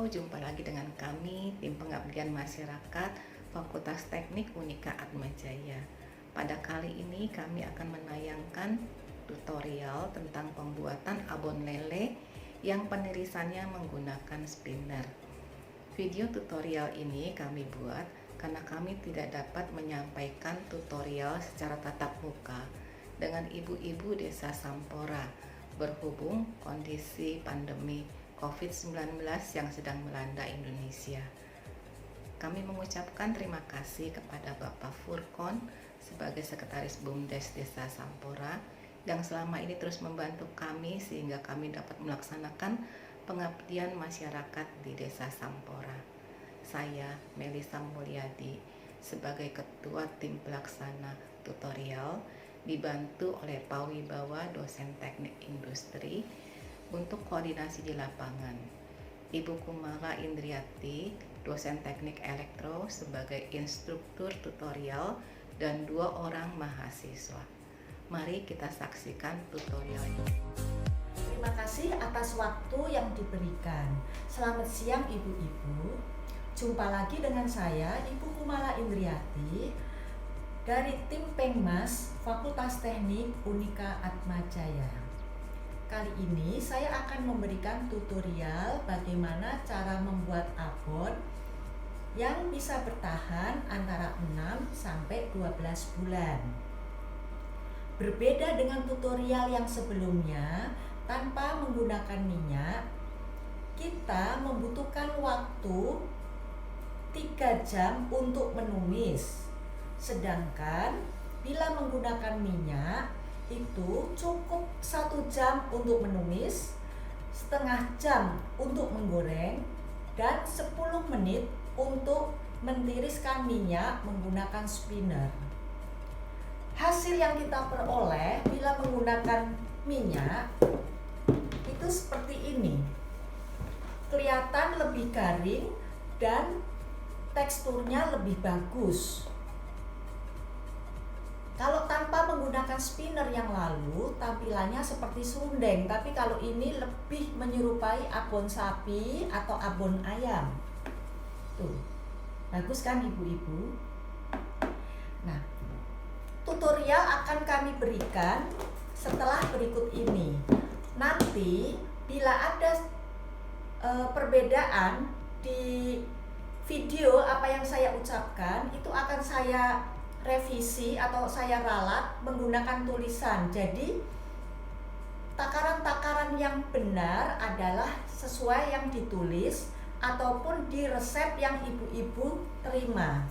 jumpa lagi dengan kami, tim pengabdian masyarakat Fakultas Teknik Unika Atmajaya. Pada kali ini kami akan menayangkan tutorial tentang pembuatan abon lele yang penirisannya menggunakan spinner. Video tutorial ini kami buat karena kami tidak dapat menyampaikan tutorial secara tatap muka dengan ibu-ibu desa Sampora berhubung kondisi pandemi COVID-19 yang sedang melanda Indonesia. Kami mengucapkan terima kasih kepada Bapak Furkon sebagai Sekretaris BUMDes Desa Sampora yang selama ini terus membantu kami sehingga kami dapat melaksanakan pengabdian masyarakat di Desa Sampora. Saya Melisa Mulyadi sebagai Ketua Tim Pelaksana Tutorial dibantu oleh Pak Wibawa, dosen teknik industri, untuk koordinasi di lapangan. Ibu Kumala Indriati, dosen teknik elektro sebagai instruktur tutorial, dan 2 orang mahasiswa. Mari kita saksikan tutorial ini. Terima kasih atas waktu yang diberikan. Selamat siang ibu-ibu. Jumpa lagi dengan saya, Ibu Kumala Indriati, dari tim Pengmas Fakultas Teknik Unika Atmajaya. Kali ini saya akan memberikan tutorial bagaimana cara membuat abon yang bisa bertahan antara 6 sampai 12 bulan. Berbeda dengan tutorial yang sebelumnya, tanpa menggunakan minyak, kita membutuhkan waktu 3 jam untuk menumis. Sedangkan bila menggunakan minyak, itu cukup 1 jam untuk menumis, setengah jam untuk menggoreng, dan 10 menit untuk mentiriskan minyak menggunakan spinner. Hasil yang kita peroleh bila menggunakan minyak itu seperti ini. Kelihatan lebih garing dan teksturnya lebih bagus. Kalau tanpa menggunakan spinner yang lalu, tampilannya seperti serundeng, tapi kalau ini lebih menyerupai abon sapi atau abon ayam. Tuh, bagus kan ibu-ibu? Nah, tutorial akan kami berikan setelah berikut ini. Nanti bila ada perbedaan di video apa yang saya ucapkan, itu akan saya revisi atau saya ralat menggunakan tulisan. Jadi takaran-takaran yang benar adalah sesuai yang ditulis ataupun di resep yang ibu-ibu terima.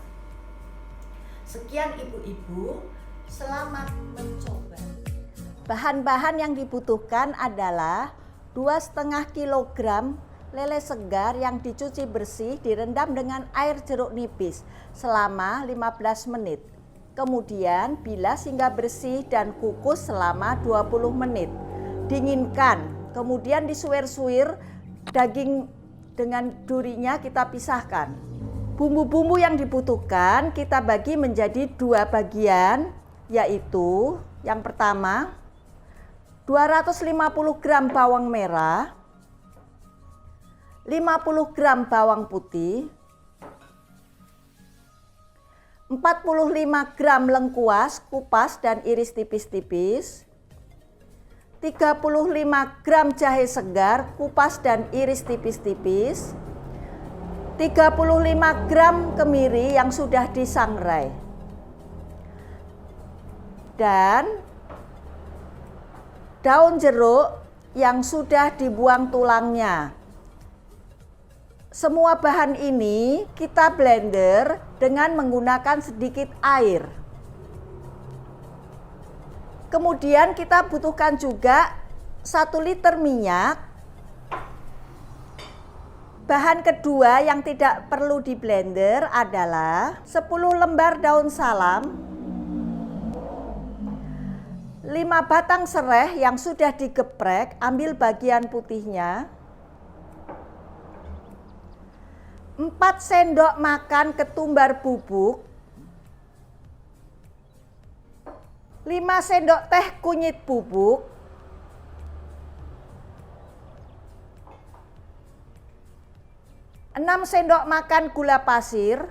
Sekian ibu-ibu, selamat mencoba. Bahan-bahan yang dibutuhkan adalah 2,5 kg lele segar yang dicuci bersih, direndam dengan air jeruk nipis selama 15 menit. Kemudian bilas hingga bersih dan kukus selama 20 menit. Dinginkan, kemudian disuir-suir, daging dengan durinya kita pisahkan. Bumbu-bumbu yang dibutuhkan kita bagi menjadi 2 bagian, yaitu yang pertama 250 gram bawang merah, 50 gram bawang putih, 45 gram lengkuas kupas dan iris tipis-tipis, 35 gram jahe segar kupas dan iris tipis-tipis, 35 gram kemiri yang sudah disangrai, dan daun jeruk yang sudah dibuang tulangnya. Semua bahan ini kita blender dengan menggunakan sedikit air. Kemudian kita butuhkan juga 1 liter minyak. Bahan kedua yang tidak perlu di blender adalah 10 lembar daun salam, 5 batang serai yang sudah digeprek, ambil bagian putihnya, 4 sendok makan ketumbar bubuk, 5 sendok teh kunyit bubuk, 1 6 sendok makan gula pasir,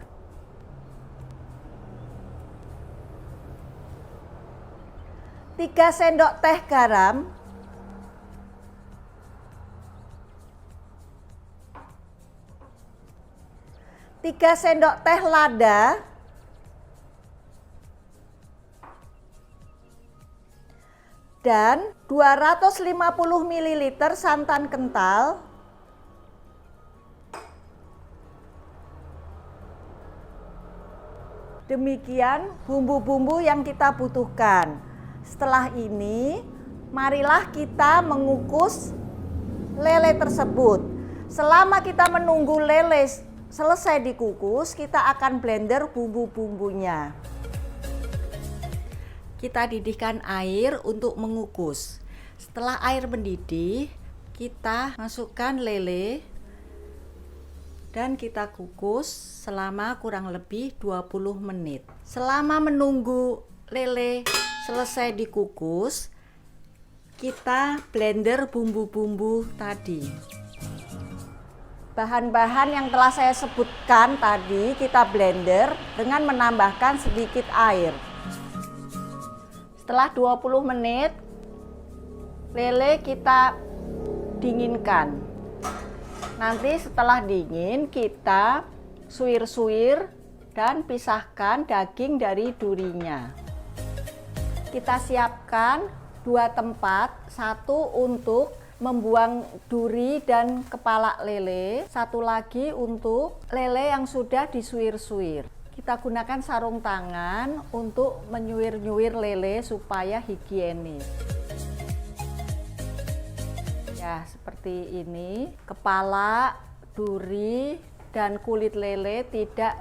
3 sendok teh garam, 3 sendok teh lada, dan 250 ml santan kental. Demikian bumbu-bumbu yang kita butuhkan. Setelah ini, marilah kita mengukus lele tersebut. Selama kita menunggu lele selesai dikukus, kita akan blender bumbu-bumbunya. Kita didihkan air untuk mengukus. Setelah air mendidih, kita masukkan lele dan kita kukus selama kurang lebih 20 menit. Selama menunggu lele selesai dikukus, kita blender bumbu-bumbu tadi. Bahan-bahan yang telah saya sebutkan tadi kita blender dengan menambahkan sedikit air. Setelah 20 menit, lele kita dinginkan. Nanti setelah dingin kita suwir-suwir dan pisahkan daging dari durinya. Kita siapkan 2 tempat, satu untuk membuang duri dan kepala lele, satu lagi untuk lele yang sudah disuwir-suwir. Kita gunakan sarung tangan untuk menyuwir-nyuwir lele supaya higienis. Ya, seperti ini. Kepala, duri, dan kulit lele tidak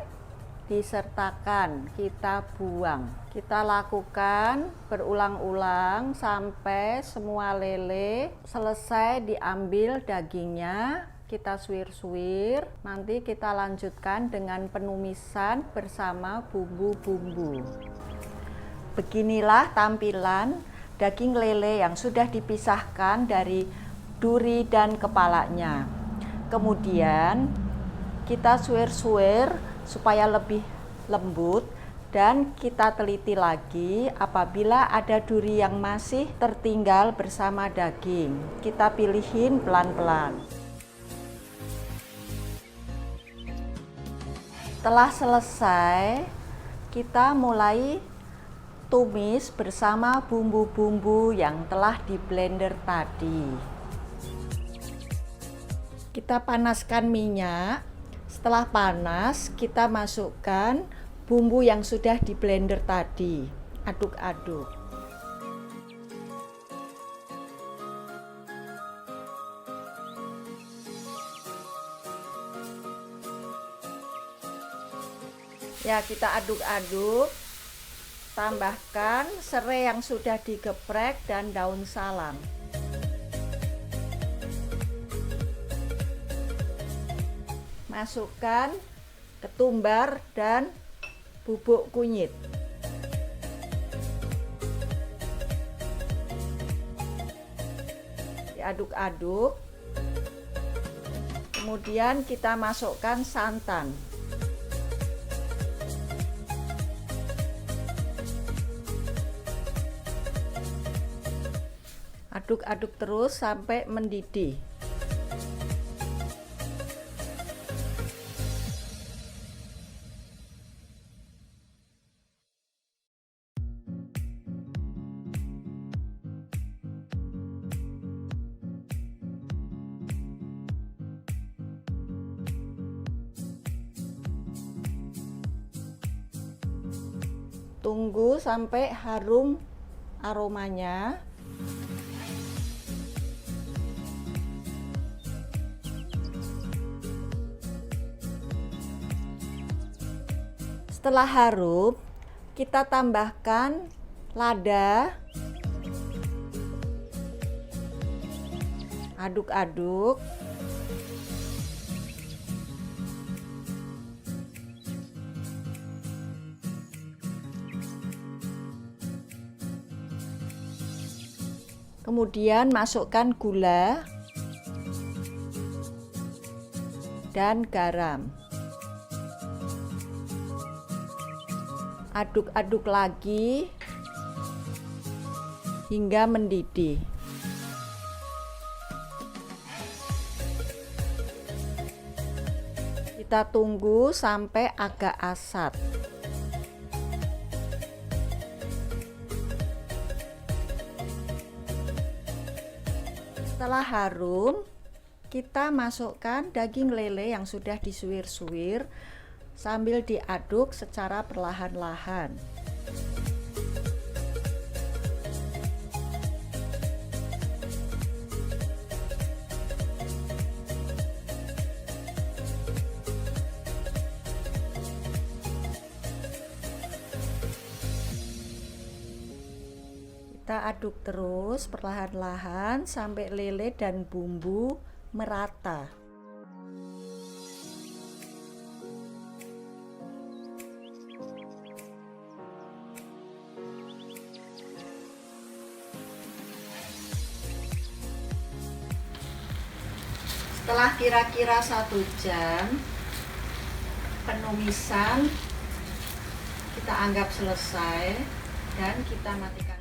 disertakan, kita buang. Kita lakukan berulang-ulang sampai semua lele selesai diambil dagingnya. Kita suwir-suwir, nanti kita lanjutkan dengan penumisan bersama bumbu-bumbu. Beginilah tampilan daging lele yang sudah dipisahkan dari duri dan kepalanya. Kemudian kita suwir-suwir supaya lebih lembut dan kita teliti lagi apabila ada duri yang masih tertinggal bersama daging. Kita pilihin pelan-pelan. Setelah selesai, kita mulai tumis bersama bumbu-bumbu yang telah di blender tadi. Kita panaskan minyak. Setelah panas, kita masukkan bumbu yang sudah di blender tadi. Aduk-aduk. Ya, kita aduk-aduk. Tambahkan serai yang sudah digeprek dan daun salam. Masukkan ketumbar dan bubuk kunyit. Diaduk-aduk. Kemudian kita masukkan santan. Aduk-aduk terus sampai mendidih. Tunggu sampai harum aromanya. Setelah harum, kita tambahkan lada. Aduk-aduk. Kemudian masukkan gula. dan garam. Aduk-aduk lagi hingga mendidih. Kita tunggu sampai agak asat. Setelah harum, kita masukkan daging lele yang sudah disuir-suir sambil diaduk secara perlahan-lahan. Kita aduk terus perlahan-lahan sampai lele dan bumbu merata. Setelah kira-kira 1 jam penumisan, kita anggap selesai dan kita matikan.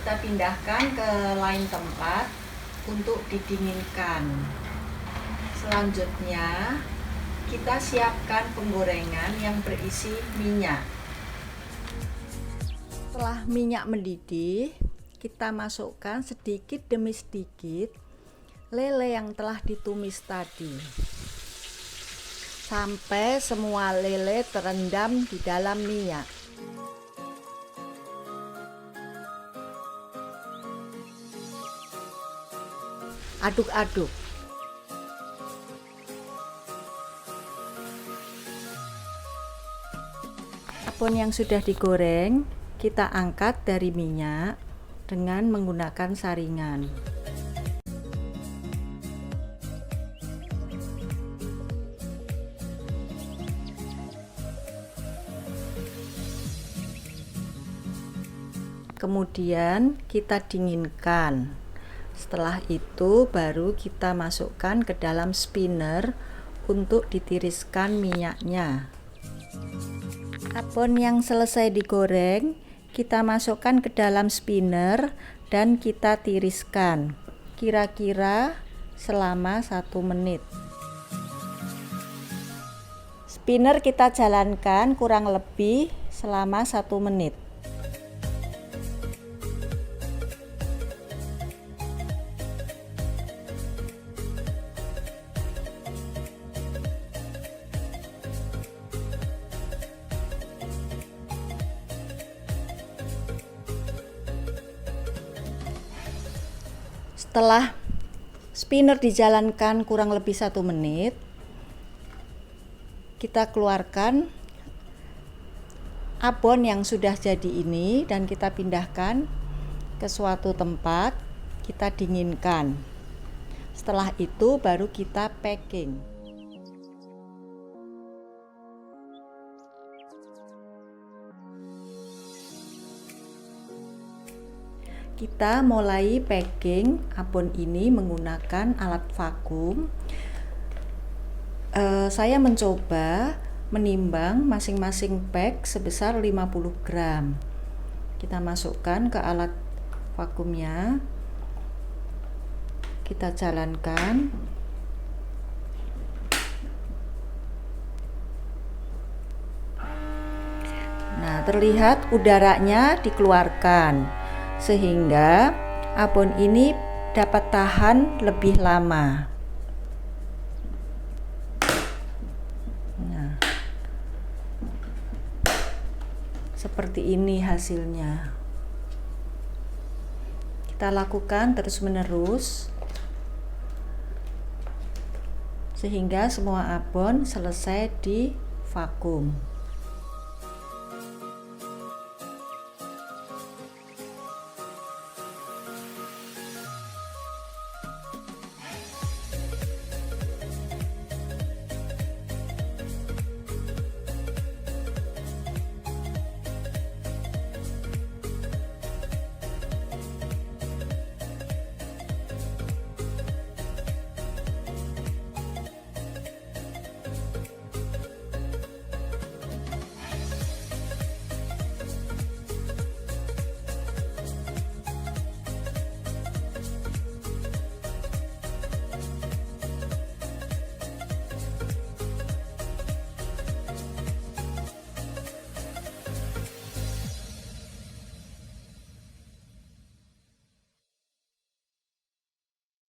Kita pindahkan ke lain tempat untuk didinginkan. Selanjutnya kita siapkan penggorengan yang berisi minyak. Setelah minyak mendidih, kita masukkan sedikit demi sedikit lele yang telah ditumis tadi sampai semua lele terendam di dalam minyak. Aduk-aduk. Abon yang sudah digoreng kita angkat dari minyak dengan menggunakan saringan. Kemudian kita dinginkan. Setelah itu baru kita masukkan ke dalam spinner untuk ditiriskan minyaknya. Abon yang selesai digoreng kita masukkan ke dalam spinner dan kita tiriskan kira-kira selama 1 menit. Spinner kita jalankan kurang lebih selama 1 menit. Setelah spinner dijalankan kurang lebih 1 menit, kita keluarkan abon yang sudah jadi ini dan kita pindahkan ke suatu tempat, kita dinginkan. Setelah itu baru kita packing. Kita mulai packing abon ini menggunakan alat vakum. Saya mencoba menimbang masing-masing pack sebesar 50 gram. Kita masukkan ke alat vakumnya. Kita jalankan. Nah, terlihat udaranya dikeluarkan sehingga abon ini dapat tahan lebih lama. Nah, seperti ini hasilnya. Kita lakukan terus-menerus sehingga semua abon selesai di vakum.